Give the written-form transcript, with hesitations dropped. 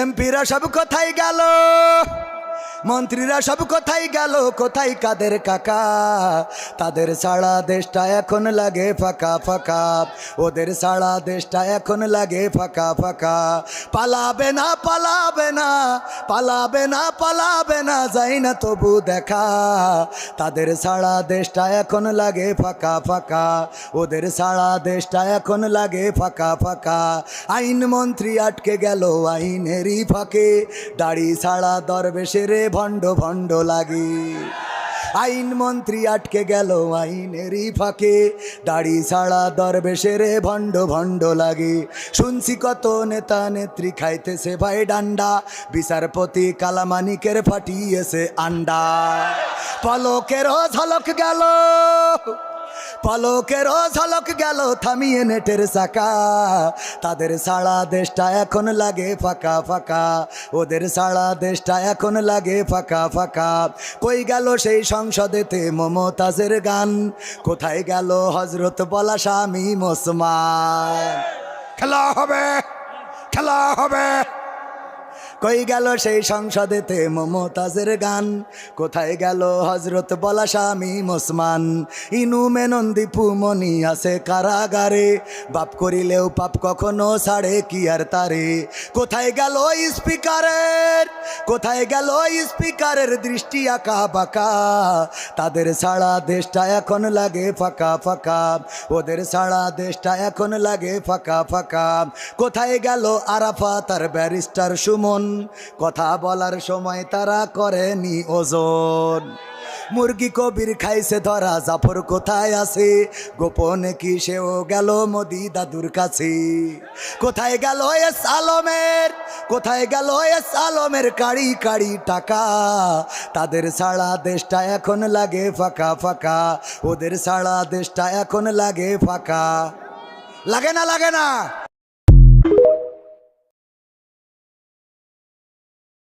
এমপিরা সব কোথায় গেল, মন্ত্রীরা সব কোথায় গেল, কোথায় কাদের কাকা? তাদের সারা দেশটা এখন লাগে ফাঁকা ফাঁকা, ওদের সারা দেশটা এখন লাগে ফাঁকা ফাঁকা। পালাবে না পালাবে না পালাবে না পালাবে না, যাই না তবু দেখা। তাদের সারা দেশটা এখন লাগে ফাঁকা ফাঁকা, ওদের সারা দেশটা এখন লাগে ফাঁকা ফাঁকা। আইন মন্ত্রী আটকে গেল আইনেরই ফাঁকে, দাড়ি ছাড়া দরবেশের ভণ্ড ভণ্ড লাগে। আইন মন্ত্রী আটকে গেল আইনেরই ফাঁকে, দাড়ি ছাড়া দরবেশের ভণ্ড ভণ্ড লাগে। শুনছি কত নেতা নেত্রী খাইতেছে ভাই ডান্ডা, বিচারপতি কালামানিকের ফাটিয়েছে আন্ডা। পলকেরও ঝলক গেল, পলকেরও ঝলক গেল থামিয়ে নেটের চাকা। তাদের সারা দেশটা এখন লাগে ফাঁকা ফাঁকা, ওদের সারা দেশটা এখন লাগে ফাঁকা ফাঁকা। কই গেল সেই সংসদেতে মমতাজের গান, কোথায় গেল হজরত বলা স্বামী ওসমান? খেলা হবে খেলা হবে। কই গেল সেই সংসদেতে মমতাজের গান, কোথায় গেল হজরত বলা স্বামী ওসমান? ইনু মেনন দীপু মনি আছে কারাগারে, বাপ করিলেও পাপ কখনো ছাড়ে কি আর তারে। কোথায় গেল স্পিকারের, কোথায় গেল স্পিকারের দৃষ্টি আঁকা বাঁকা? তাদের সারা দেশটা এখন লাগে ফাঁকা ফাঁকা, ওদের সারা দেশটা এখন লাগে ফাঁকা ফাঁকা। কোথায় গেল আরাফাত আর ব্যারিস্টার সুমন, কথা বলার সময় তারা করেনি ওজন। মুরগি কবির খাইছে ধরা, জাফর কোথায় আছে? গোপনে কি সেও গেল মোদি দাদুর কাছে? কোথায় গেল এস আলমের, কোথায় গেল এস আলমের কাড়ি কাড়ি টাকা? তাদের সারা দেশটা এখন লাগে ফাঁকা ফাঁকা, ওদের সারা দেশটা এখন লাগে ফাঁকা। লাগে না লাগে না?